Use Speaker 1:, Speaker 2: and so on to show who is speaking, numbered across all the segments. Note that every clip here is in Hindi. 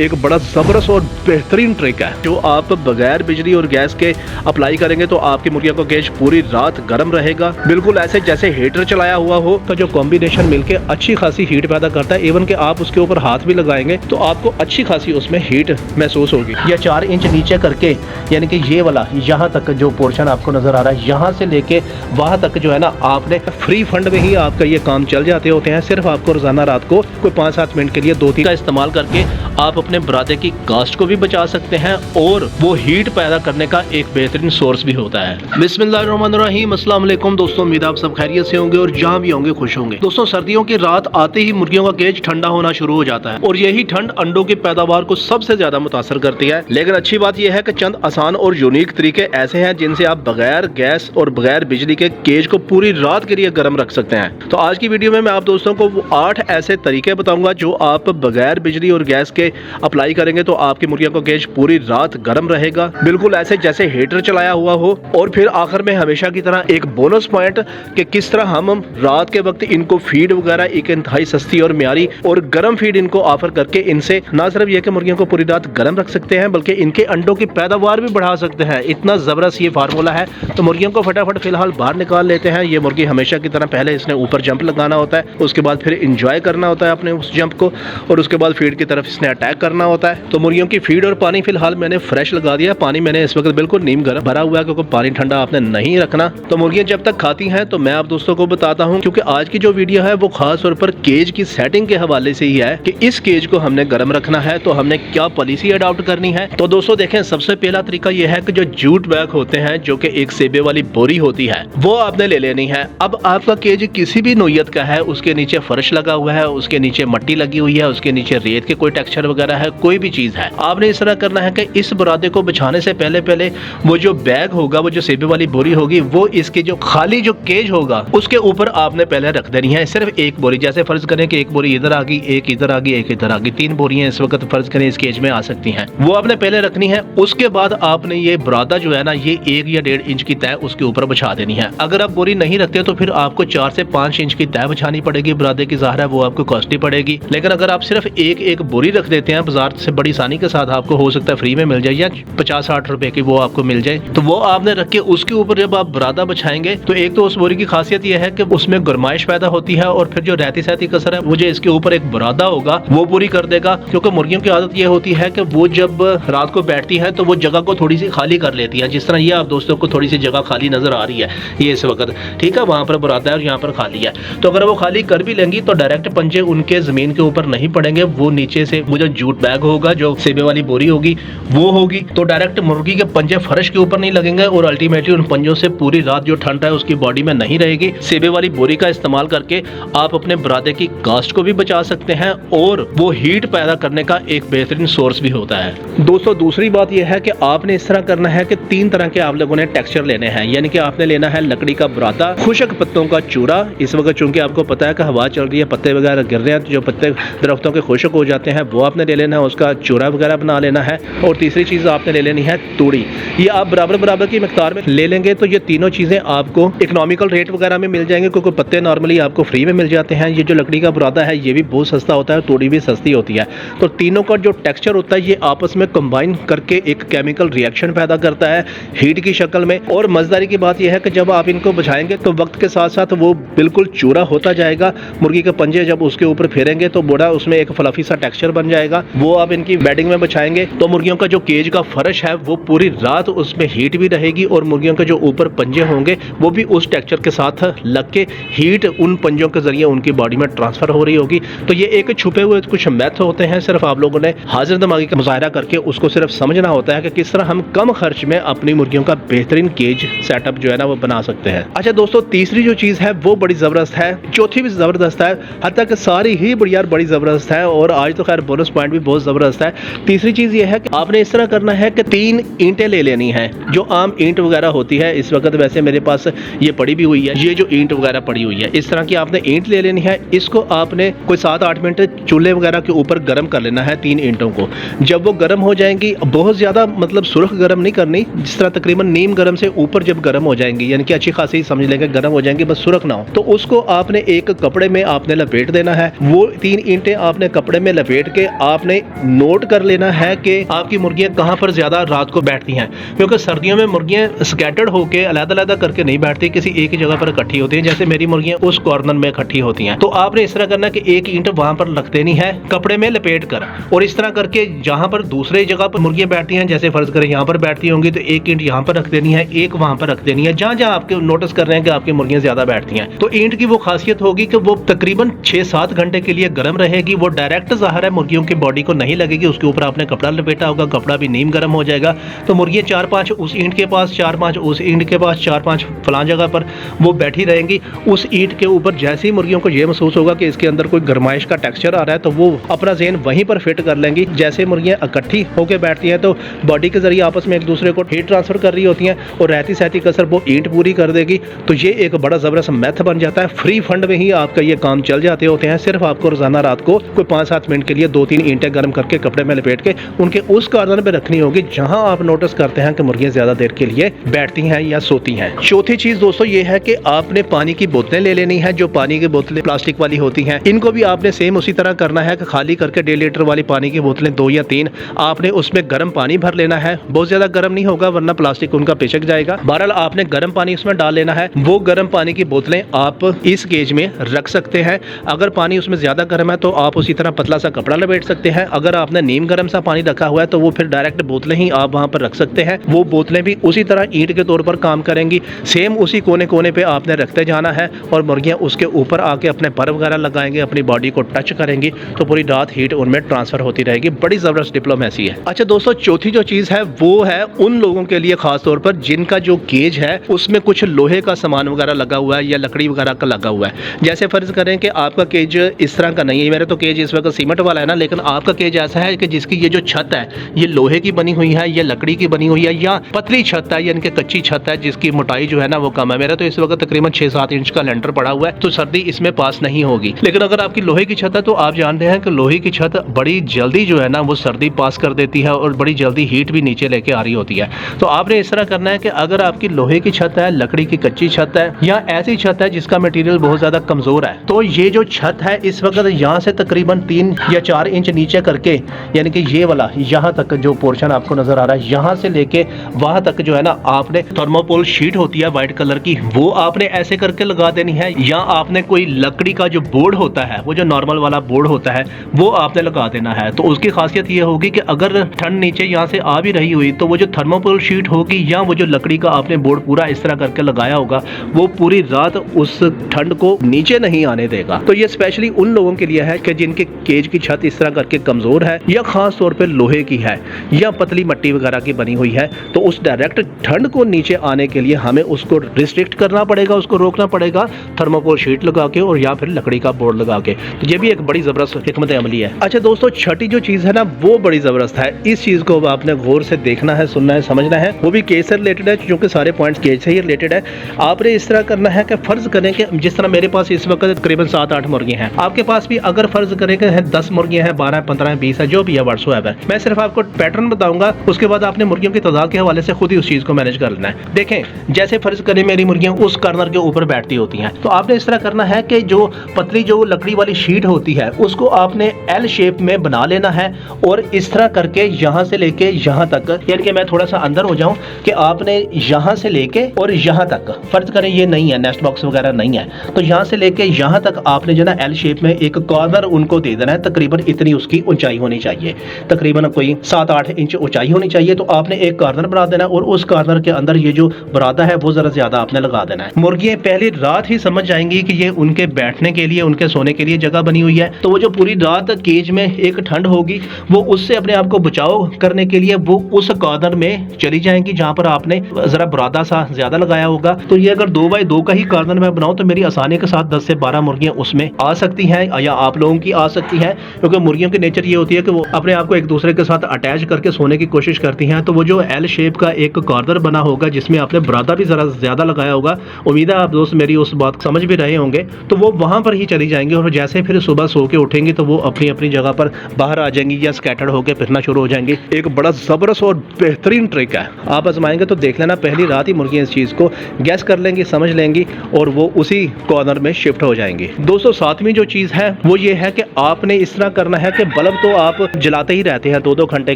Speaker 1: एक बड़ा जबरदस्त और बेहतरीन ट्रिक है जो आप बगैर बिजली और गैस के अप्लाई करेंगे तो आपकी मुर्गियों का केज पूरी रात गर्म रहेगा, बिल्कुल ऐसे जैसे हीटर चलाया हुआ हो। तो जो कॉम्बिनेशन मिलके अच्छी खासी हीट पैदा करता है। इवन के आप उसके ऊपर हाथ भी लगाएंगे तो आपको अच्छी खासी उसमें हीट महसूस होगी। या 4 इंच नीचे करके, यानी कि ये वाला यहाँ तक जो पोर्शन आपको नजर आ रहा है, यहाँ से लेके वहां तक जो है ना, आपने फ्री फंड में ही आपका ये काम चल जाते होते हैं। सिर्फ आपको रोजाना रात को कोई 5-7 मिनट के लिए 2-3 का इस्तेमाल करके आप अपने बुरादे की कास्ट को भी बचा सकते हैं और वो हीट पैदा करने का एक बेहतरीन सोर्स भी होता है। बिस्मिल्लाहिर्रहमानिर्रहीम, अस्सलाम वालेकुम दोस्तों, उम्मीद आप सब खैरियत से होंगे और जहां भी होंगे खुश होंगे। दोस्तों, सर्दियों की रात आते ही मुर्गियों का केज ठंडा होना शुरू हो जाता है और यही ठंड अंडों की पैदावार को सबसे ज्यादा मुतासर करती है। लेकिन अच्छी बात यह है कि चंद आसान और यूनिक तरीके ऐसे हैं जिनसे आप बगैर गैस और बगैर बिजली के केज को पूरी रात के लिए गर्म रख सकते हैं। तो आज की वीडियो में मैं आप दोस्तों को वो 8 ऐसे तरीके बताऊंगा जो आप बगैर बिजली और गैस के अप्लाई करेंगे तो आपकी मुर्गियों का केज पूरी रात गर्म रहेगा, बिल्कुल ऐसे जैसे हीटर चलाया हुआ हो। और फिर आखिर में हमेशा की तरह एक बोनस पॉइंट कि किस तरह हम रात के वक्त इनको फीड वगैरह एक इंतहाई सस्ती और म्यारी और गर्म फीड इनको ऑफर करके इनसे ना सिर्फ ये कि मुर्गियों को पूरी रात गर्म रख सकते हैं बल्कि इनके अंडों की पैदावार भी बढ़ा सकते हैं। इतना जबरदस्त ये फार्मूला है। तो मुर्गियों को फटाफट फिलहाल बाहर निकाल लेते हैं। ये मुर्गी हमेशा की तरह पहले इसने ऊपर जंप लगाना होता है, उसके बाद फिर इंजॉय करना होता है अपने उस जंप को, और उसके बाद फीड की तरफ इसने अटैक करना होता है। तो मुर्गियों की फीड और पानी फिलहाल मैंने फ्रेश लगा दिया। पानी मैंने इस वक्त बिल्कुल नीम गर्म भरा हुआ है क्योंकि पानी ठंडा आपने नहीं रखना। तो मुर्गियां जब तक खाती हैं तो मैं आप दोस्तों को बताता हूं, क्योंकि आज की जो वीडियो है वो खास तौर पर केज की सेटिंग के हवाले से ही है कि इस केज को हमने गर्म रखना है तो हमने क्या पॉलिसी अडॉप्ट करनी है। तो दोस्तों देखें, सबसे पहला तरीका यह है कि जो जूट बैग होते हैं, जो कि एक सेबे वाली बोरी होती है, वो आपने ले लेनी है। अब आपका केज किसी भी नोयत का है, उसके नीचे फर्श लगा हुआ है, उसके नीचे मट्टी लगी हुई है, उसके नीचे रेत के कोई टेक्सचर वगैरह है, कोई भी चीज है, आपने इस तरह करना है कि इस बुरादे को बिछाने से पहले पहले वो जो बैग होगा, वो जो सेबे वाली बोरी होगी, वो इसके जो खाली जो केज होगा उसके ऊपर आपने पहले रख देनी है। सिर्फ एक बोरी, जैसे फर्ज करें कि एक बोरी इधर आ गई, एक इधर आ गई, एक इधर आ गई, 3 बोरियां इस वक्त फर्ज करें इस केज में आ सकती हैं, वो आपने पहले रखनी है। उसके बाद आपने ये बुरादा जो है ना, ये 1 या 1.5 इंच की तय उसके ऊपर बिछा देनी है। अगर आप बोरी नहीं रखते तो फिर आपको 4 से 5 इंच की तय बिछानी पड़ेगी बुरादे की, ज़ाहिर है वो आपको कॉस्टली पड़ेगी। लेकिन अगर आप सिर्फ एक बोरी रख देते हैं, बाजार से बड़ी आसानी के साथ आपको हो सकता है फ्री में मिल जाए या 50-60 रुपए की वो आपको मिल जाए, तो वो आपने रख के उसके ऊपर जब आप बुरादा बिछाएंगे तो एक तो उस बोरी की खासियत यह है कि उसमें गरमाइश पैदा होती है और फिर जो रहती सहती कसर है वो जो इसके ऊपर एक बुरादा होगा वो पूरी कर देगा। क्योंकि मुर्गियों की आदत ये होती है कि वो जब रात को बैठती है तो वो जगह को थोड़ी सी खाली कर लेती है। जिस तरह ये आप दोस्तों को थोड़ी सी जगह खाली नजर आ रही है ये इस वक्त, ठीक है, वहां पर बुरादा है और यहाँ पर खाली है। तो अगर वो खाली कर भी लेंगी तो डायरेक्ट पंजे उनके जमीन के ऊपर नहीं पड़ेंगे, वो नीचे से वो जो जूट बैग होगा, जो सेबे वाली बोरी होगी वो होगी, तो डायरेक्ट मुर्गी के पंजे फर्श के ऊपर नहीं लगेंगे और अल्टीमेटली उन पंजों से पूरी रात जो ठंड है उसकी बॉडी में नहीं रहेगी। सेबे वाली बोरी का इस्तेमाल करके आप अपने बुरादे की कास्ट को भी बचा सकते हैं और वो हीट पैदा करने का एक बेहतरीन सोर्स भी होता है। दोस्तों, दूसरी बात यह है कि आपने इस तरह करना है कि 3 तरह के आप लोगों ने टेक्सचर लेने हैं। यानी कि आपने लेना है लकड़ी का बुरादा, खुशक पत्तों का चूरा। इस वक्त चूंकि आपको पता है कि हवा चल रही है, पत्ते वगैरह गिर रहे हैं, तो जो पत्ते दरख्तों के खुशक हो जाते हैं वो आपने ले लेना है, उसका चूरा वगैरह बना लेना है। और तीसरी चीज आपने ले लेनी है तूड़ी। ये आप बराबर की मिकदार में ले लेंगे तो ये तीनों चीजें आपको इकोनॉमिकल रेट वगैरह में मिल जाएंगे, क्योंकि पत्ते नॉर्मली आपको फ्री में मिल जाते हैं। ये जो लकड़ी का बुरादा है ये भी बहुत सस्ता होता है, तूड़ी भी सस्ती होती है। तो तीनों का जो टेक्सचर होता है ये आपस में कंबाइन करके एक केमिकल रिएक्शन पैदा करता है हीट की शक्ल में। और मजेदारी की बात यह है कि जब आप इनको बिछाएंगे तो वक्त के साथ साथ वो बिल्कुल चूरा होता जाएगा। मुर्गी के पंजे जब उसके ऊपर फेरेंगे तो बड़ा उसमें एक फ्लफी सा टेक्सचर बन जाएगा। वो आप इनकी बेडिंग में बिछाएंगे तो मुर्गियों का जो केज का फर्श है वो पूरी रात उसमें हीट भी रहेगी और मुर्गियों के जो ऊपर पंजे होंगे वो भी उस टेक्सचर के साथ लग के हीट उन पंजों के जरिए उनकी बॉडी में ट्रांसफर हो रही होगी। तो ये एक छुपे हुए कुछ मैथ होते हैं, सिर्फ आप लोगों ने हाजिर दिमागी का मुजाहरा करके उसको सिर्फ समझना होता है कि किस तरह हम कम खर्च में अपनी मुर्गियों का बेहतरीन केज सेटअप जो है ना वो बना सकते हैं। अच्छा दोस्तों, तीसरी जो चीज है वो बड़ी जबरदस्त है, चौथी भी जबरदस्त है, हत्ता कि सारी ही बड़ी जबरदस्त है और आज तो खैर बोनस पॉइंट भी बहुत जबरदस्त है। तीसरी चीज ये है कि आपने इस तरह करना है कि 3 ईंटें ले लेनी है, जो आम ईंट वगैरह होती है। इस वक्त वैसे मेरे पास ये पड़ी भी हुई है, ये जो ईंट वगैरह पड़ी हुई है, इस तरह की आपने ईंट ले लेनी है। इसको आपने कोई 7-8 मिनट चूल्हे वगैरह के ऊपर गर्म कर लेना है 3 ईंटों को। जब वो गर्म हो जाएंगी, बहुत ज्यादा मतलब सुर्ख गर्म नहीं करनी, जिस तरह तकरीबन नीम गर्म से ऊपर जब गर्म हो जाएंगी, यानी कि अच्छी खासी समझ लेंगे गर्म हो जाएंगी, बस सुर्ख ना हो, तो उसको आपने एक कपड़े में आपने लपेट देना है। वो 3 ईंटें आपने कपड़े में लपेट के आप आपने नोट कर लेना है कि आपकी मुर्गियां कहां पर ज्यादा रात को बैठती हैं, क्योंकि सर्दियों में मुर्गियां स्कैटर्ड होकर अलग-अलग करके नहीं बैठती, किसी एक ही जगह पर इकट्ठी होती हैं। जैसे मेरी मुर्गियां उस कॉर्नर में इकट्ठी होती हैं, तो आपने इस तरह करना कि एक ईंट वहां पर रख देनी है कपड़े में लपेट कर, और इस तरह करके जहां पर दूसरे जगह पर मुर्गियां बैठती हैं, जैसे फर्ज करें यहाँ पर बैठती होंगी, तो एक ईंट यहाँ पर रख देनी है, एक वहां पर रख देनी है, जहां जहां आपके नोटिस कर रहे हैं कि आपकी मुर्गियां ज्यादा बैठती हैं। तो ईंट की वो खासियत होगी कि वो तकरीबन 6-7 घंटे के लिए गर्म रहेगी, वो डायरेक्ट ज़ाहिर है मुर्गियों की बॉडी को नहीं लगेगी, उसके ऊपर आपने कपड़ा लपेटा होगा, कपड़ा भी नीम गर्म हो जाएगा। तो मुर्गियां 4-5 उस ईंट के पास, 4-5 उस ईंट के पास, 4-5 फलां जगह पर वो बैठी रहेंगी। उस ईंट के ऊपर जैसे ही मुर्गियों को ये महसूस होगा कि इसके अंदर कोई गर्माइश का टेक्सचर आ रहा है, तो वो अपना ज़हन वहीं पर फिट कर लेंगी। जैसे मुर्गियां इकट्ठी होकर बैठती हैं तो बॉडी के जरिए आपस में एक दूसरे को हीट ट्रांसफर कर रही होती हैं, और रहती सहती कसर वो ईंट पूरी कर देगी। तो ये एक बड़ा ज़बरदस्त मेथड बन जाता है। फ्री फंड में ही आपका ये काम चल जाते होते हैं। सिर्फ आपको रोजाना रात को कोई 5-7 मिनट के लिए 2-3 ईंटें गर्म करके कपड़े में लपेट के उनके उस कॉर्नर पे रखनी होगी जहां आप नोटिस करते हैं कि मुर्गियां ज्यादा देर के लिए बैठती हैं या सोती हैं। चौथी चीज दोस्तों ये है कि आपने पानी की बोतलें ले लेनी है। जो पानी की बोतलें प्लास्टिक वाली होती हैं, इनको भी आपने सेम उसी तरह करना है कि खाली करके 1.5 लीटर वाली पानी की बोतलें 2 या 3 आपने उसमें गर्म पानी भर लेना है। बहुत ज्यादा गर्म नहीं होगा वरना प्लास्टिक उनका पिचक जाएगा। बहरहाल आपने गर्म पानी उसमें डाल लेना है। वो गर्म पानी की बोतलें आप इस केज में रख सकते हैं। अगर पानी उसमें ज्यादा गर्म है तो आप उसी तरह पतला सा कपड़ा लपेट सकते हैं। अगर आपने नीम गर्म सा पानी रखा हुआ है तो वो फिर डायरेक्ट बोतलें ही आप वहां पर रख सकते हैं। वो बोतलें भी उसी तरह ईंट के तौर पर काम करेंगी। सेम उसी कोने कोने पे आपने रखते जाना है और मुर्गियां उसके ऊपर आके अपने पर वगैरह लगाएंगे, अपनी बॉडी को टच करेंगी, तो पूरी रात हीट उनमें ट्रांसफर होती रहेगी। बड़ी जबरदस्त डिप्लोमेसी है। अच्छा दोस्तों, चौथी जो चीज है वो है उन लोगों के लिए खास तौर पर जिनका जो केज है उसमें कुछ लोहे का सामान वगैरह लगा हुआ है या लकड़ी वगैरह का लगा हुआ है। जैसे फर्ज करें कि आपका केज इस तरह का नहीं है, मेरा तो केज इस वक्त सीमेंट वाला है ना, लेकिन आपका केज ऐसा है कि जिसकी ये जो छत है ये लोहे की बनी हुई है, ये लकड़ी की बनी हुई है, या पतली छत है यानी कि कच्ची छत है जिसकी मोटाई जो है ना वो कम है। मेरा तो इस वक्त तकरीबन 6-7 इंच का लेंटर पड़ा हुआ है, तो सर्दी इसमें पास नहीं होगी। लेकिन अगर आपकी लोहे की छत है तो आप जानते हैं कि लोहे की छत बड़ी जल्दी जो है ना वो सर्दी पास कर देती है और बड़ी जल्दी हीट भी नीचे लेके आ रही होती है। तो आपने इस तरह करना है कि अगर आपकी लोहे की छत है, लकड़ी की कच्ची छत है, या ऐसी छत है जिसका मटेरियल बहुत ज्यादा कमजोर है, तो ये जो छत है इस वक्त यहाँ से तकरीबन 3 या 4 इंच नीचे करके, यानी कि ये वाला यहाँ तक जो पोर्शन आपको नजर आ रहा है, यहाँ से लेके वहां तक जो है ना आपने थर्मोकोल शीट होती है व्हाइट कलर की, वो आपने ऐसे करके लगा देनी है। या आपने कोई लकड़ी का जो बोर्ड होता है, वो जो नॉर्मल वाला बोर्ड होता है, वो आपने लगा देना है। तो उसकी खासियत ये होगी कि अगर ठंड नीचे यहाँ से आ भी रही हुई तो वो जो थर्मोकोल शीट होगी या वो जो लकड़ी का आपने बोर्ड पूरा इस तरह करके लगाया होगा, वो पूरी रात उस ठंड को नीचे नहीं आने देगा। तो ये स्पेशली उन लोगों के लिए है कि जिनके केज की छत इस तरह करके कमजोर है, या खास तौर पे लोहे की है या पतली मट्टी वगैरह की बनी हुई है, तो उस डायरेक्ट ठंड को नीचे आने के लिए हमें उसको रिस्ट्रिक्ट करना पड़ेगा, उसको रोकना पड़ेगा थर्मोकोल शीट लगा के और या फिर लकड़ी का बोर्ड लगा के। तो ये भी एक बड़ी जबरदस्त हिकमत अमली है। अच्छा दोस्तों, छठी जो चीज है ना वो बड़ी जबरदस्त है। इस चीज को आपने गौर से देखना है, सुनना है, समझना है। वो भी केज से रिलेटेड है क्योंकि सारे पॉइंट्स केज से ही रिलेटेड है। आपने इस तरह करना है कि फर्ज करें कि जिस तरह मेरे पास इस वक्त तकरीबन 7-8 मुर्गियां हैं, आपके पास भी अगर फर्ज करें कि 10 मुर्गियां हैं, 12, 15, 20 है, जो भी है व्हाट्सएवर, मैं सिर्फ आपको पैटर्न बताऊंगा, उसके बाद आपने मुर्गियों की तादाद के हवाले से खुद ही उस चीज को मैनेज कर लेना है। देखें, जैसे फर्ज करें मेरी मुर्गियां उस कॉर्नर के ऊपर बैठती होती हैं, तो आपने इस तरह करना है कि जो पतली जो लकड़ी वाली शीट होती है उसको आपने एल शेप में बना लेना है और इस तरह करके यहाँ से लेके यहाँ तक, यानी कि मैं थोड़ा सा अंदर हो जाऊं कि आपने यहाँ से लेके और यहाँ तक, फर्ज करें ये नहीं है नेस्ट बॉक्स वगैरह नहीं है, तो यहाँ से लेके यहाँ तक आपने जो ना एल शेप में एक कॉर्नर उनको दे देना है। तकरीबन इतनी उसकी ऊंचाई होनी चाहिए, तकरीबन कोई 7-8 इंच ऊंचाई होनी चाहिए। तो आपने एक कॉर्नर बना देना और उस कॉर्नर के अंदर ये जो बरादा है वो जरा ज्यादा आपने लगा देना है। मुर्गियां पहली रात ही समझ जाएंगी कि ये उनके बैठने के लिए, उनके सोने के लिए जगह बनी हुई है। तो वो जो पूरी रात केज में एक ठंड होगी, वो उससे अपने आप को बचाव करने के लिए वो उस कॉर्नर में चली जाएंगी जहां पर आपने जरा बरादा सा ज्यादा लगाया होगा। तो ये अगर 2x2 का ही कॉर्नर में बनाऊं तो मेरी आसानी के साथ 10 से 12 मुर्गियां उसमें आ सकती हैं या आप लोगों की आ सकती हैं, क्योंकि मुर्गियों की नेचर ये होती है कि वो अपने आप को एक दूसरे के साथ अटैच करके सोने की कोशिश करती हैं। तो वो जो एल शेप का एक कॉर्नर बना होगा जिसमें आपने बरादा भी जरा ज्यादा लगाया होगा, उम्मीद है आप दोस्त मेरी उस बात समझ भी रहे होंगे, तो वो वहां पर ही चली जाएंगी और जैसे फिर सुबह सो के उठेंगी तो वो अपनी अपनी जगह पर बाहर आ जाएंगी या स्कैटर्ड होकर फिरना शुरू हो जाएंगी। एक बड़ा जबरदस्त और बेहतरीन ट्रिक है, आप आजमाएंगे तो देख लेना, पहली रात ही मुर्गियां इस चीज को गैस कर लेंगी, समझ लेंगी और वो उसी कॉर्नर में शिफ्ट हो जाएंगी। दोस्तों, सातवीं जो चीज है वो ये है कि आपने इस तरह करना है कि बल्ब तो आप जलाते ही रहते हैं 2-2 घंटे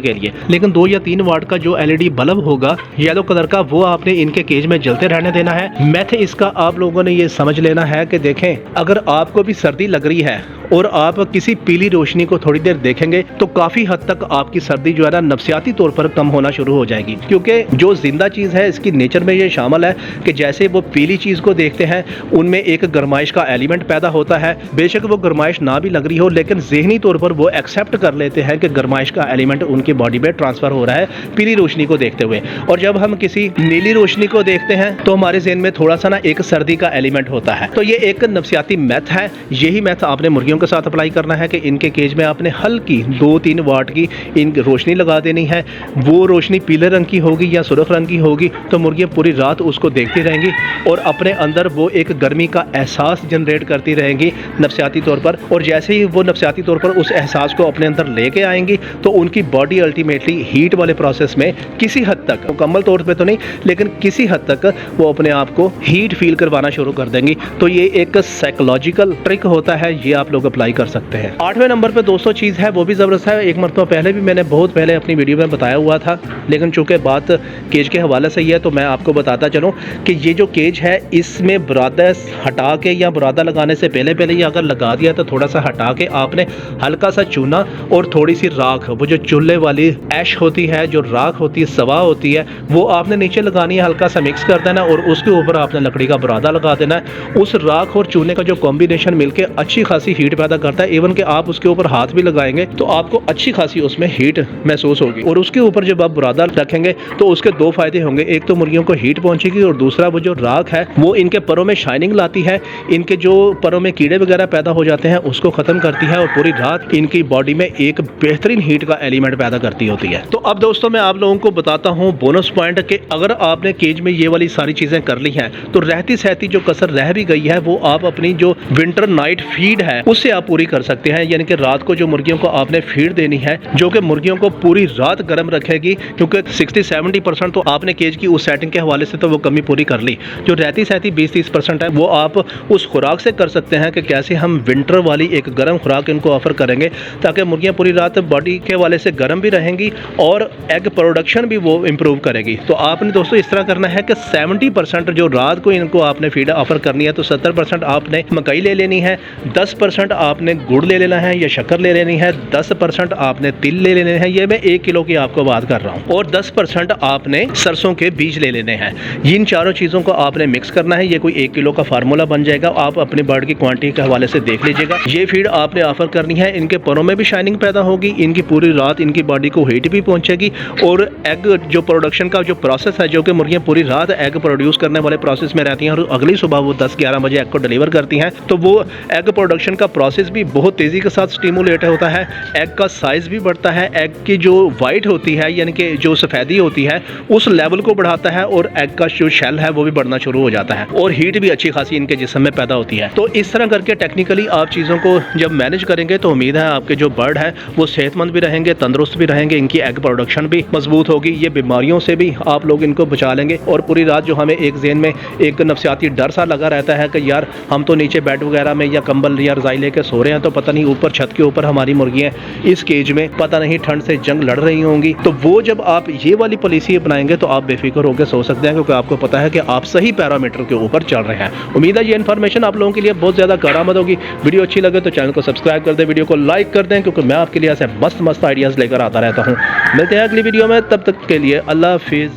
Speaker 1: के लिए, लेकिन 2 या 3 वाट का जो LED बल्ब होगा येलो कलर का, वो आपने इनके केज में जलते रहने देना है। मैथ इसका आप लोगों ने ये समझ लेना है कि देखें, अगर आपको भी सर्दी लग रही है और आप किसी पीली रोशनी को थोड़ी देर देखेंगे तो काफी हद तक आपकी सर्दी जो है ना नफसियाती तौर पर कम होना शुरू हो जाएगी, क्योंकि जो जिंदा चीज है इसकी नेचर में ये शामिल है कि जैसे वो पीली चीज को देखते हैं उनमें एक गर्माइश का एलिमेंट पैदा होता है। बेशक वो गर्माइश ना भी लग रही हो, लेकिन ज़हनी तौर पर वो एक्सेप्ट कर लेते हैं कि गर्माइश का एलिमेंट उनकी बॉडी में ट्रांसफर हो रहा है पीली रोशनी को देखते हुए। और जब हम किसी नीली रोशनी को देखते हैं तो हमारे ज़हन में थोड़ा सा ना एक सर्दी का एलिमेंट होता है। तो ये एक नफसियाती मैथ है, यही मैथ आपने मुर्गियों के साथ अप्लाई करना है कि इनके केज में आपने हल्की 2-3 वाट की इन रोशनी लगा देनी है। वो रोशनी पीले रंग की होगी या सुर्ख रंग की होगी तो मुर्गियाँ पूरी रात उसको देखती रहेंगी और अपने अंदर वो एक गर्मी का एहसास जनरेट करती रहेंगी नफसियाती तौर पर। और जैसे ही वो नफसियाती तौर पर उस एहसास को अपने अंदर लेके आएंगी तो उनकी बॉडी अल्टीमेटली हीट वाले प्रोसेस में किसी हद तक, मुकम्मल तौर पे तो नहीं लेकिन किसी हद तक वो अपने आप को हीट फील करवाना शुरू कर देंगी। तो ये एक साइकोलॉजिकल ट्रिक होता है, ये आप लोग अप्लाई कर सकते हैं। 8वें नंबर पे दोस्तों चीज़ है वो भी ज़बरदस्त है। एक मरतबा पहले भी मैंने बहुत पहले अपनी वीडियो में बताया हुआ था, लेकिन चूंकि बात केज के हवाले से ही है तो मैं आपको बताता चलूँ कि ये जो केज है इसमें बुरादा हटा के या बुरादा लगाने से पहले ही अगर लगा दिया तो थोड़ा सा हटा के आपने हल्का सा चूना और थोड़ी सी राख, वो जो चूल्हे वाली ऐश होती है, जो राख होती है, सवा होती है, वो आपने नीचे लगानी है, हल्का सा मिक्स कर देना और उसके ऊपर आपने लकड़ी का बुरादा लगा देना है। उस राख और चूने का जो कॉम्बिनेशन मिलके अच्छी खासी हीट पैदा करता है। इवन कि आप उसके ऊपर हाथ भी लगाएंगे तो आपको अच्छी खासी उसमें हीट महसूस होगी। और उसके ऊपर जब आप बुरादा रखेंगे तो उसके 2 फायदे होंगे, एक तो मुर्गियों को हीट पहुंचेगी और दूसरा वो जो राख है वो इनके परों में शाइनिंग लाती है, इनके जो परों में कीड़े वगैरह पैदा हो जाते हैं उसको खत्म करती है और पूरी रात इनकी बॉडी में एक बेहतरीन हीट का एलिमेंट पैदा करती होती है। तो अब दोस्तों मैं आप लोगों को बताता हूँ बोनस पॉइंट कि अगर आपने केज में ये वाली सारी चीजें कर ली हैं तो रहती सहती जो कसर रह भी गई है वो आप अपनी जो विंटर नाइट फीड है उससे आप पूरी कर सकते हैं। यानी कि रात को जो मुर्गियों को आपने फीड देनी है जो कि मुर्गियों को पूरी रात गर्म रखेगी, क्योंकि 60-70% तो आपने केज की उस सेटिंग के हवाले से तो वो कमी पूरी कर ली। जो रहती सहती 20-30% है वो आप उस खुराक से कर सकते हैं कि कैसे हम विंटर वाली एक गर्म खुराक इनको ऑफर करेंगे ताकि मुर्गियां पूरी रात बॉडी के हवाले से गर्म भी रहेंगी और एग प्रोडक्शन भी वो इम्प्रूव करेगी। तो आपने दोस्तों इस तरह करना है कि 70% जो रात को इनको आपने फीड ऑफर करनी है तो 70% आपने मकई ले लेनी है, 10% आपने गुड़ ले लेना है या शक्कर ले लेनी है, 10% आपने तिल ले लेने हैं, ये मैं 1 किलो की आपको बात कर रहा हूँ, और 10% आपने सरसों के बीज ले लेने हैं। इन चारों चीज़ों को आपने मिक्स करना है। ये कोई 1 किलो का फार्मूला बन जाएगा, आप अपने बर्ड की क्वांटिटी के हवाले से देख लीजिएगा। ये फीड आपने ऑफर करनी है, इनके परों में भी शाइनिंग पैदा होगी, इनकी पूरी रात इनकी बॉडी को हीट भी पहुंचेगी और एग जो प्रोडक्शन का जो प्रोसेस है, जो कि मुर्गियां पूरी रात एग प्रोड्यूस करने वाले प्रोसेस में रहती हैं और अगली सुबह वो 10-11 बजे एग को डिलीवर करती हैं, तो वो एग प्रोडक्शन का प्रोसेस भी बहुत तेज़ी के साथ स्टिमुलेट होता है। एग का साइज़ भी बढ़ता है, एग की जो वाइट होती है यानी कि जो सफ़ेदी होती है उस लेवल को बढ़ाता है और एग का जो शेल है वो भी बढ़ना शुरू हो जाता है और हीट भी अच्छी खासी इनके जिस्म में पैदा होती है। तो इस तरह करके टेक्निकली आप चीज़ों को जब मैनेज करेंगे तो उम्मीद है आपके जो बर्ड है वो सेहतमंद भी रहेंगे, तंदुरुस्त भी रहेंगे, इनकी एग प्रोडक्शन भी मजबूत होगी, ये बीमारियों से भी आप लोग इनको बचा लेंगे। और पूरी रात जो हमें एक ज़हन में एक नफसियाती डर सा लगा रहता है कि यार हम तो नीचे बेड वगैरह में या कंबल या रज़ाई लेके सो रहे हैं तो पता नहीं ऊपर छत के ऊपर हमारी मुर्गियाँ इस केज में पता नहीं ठंड से जंग लड़ रही होंगी, तो वो जब आप ये वाली पॉलिसी अपनाएंगे तो आप बेफिक्र होकर सो सकते हैं, क्योंकि आपको पता है कि आप सही पैरामीटर के ऊपर चल रहे हैं। उम्मीद है ये इन्फॉर्मेशन आप लोगों के लिए बहुत ज़्यादा कारआमद होगी। वीडियो अच्छी लगे तो चैनल को सब्सक्राइब कर दें, वीडियो को लाइक कर दें, क्योंकि मैं आपके लिए ऐसे मस्त आइडियाज़ लेकर आता रहता हूँ। मिलते हैं अगली वीडियो में, तब तक के लिए अल्लाह हाफिज़।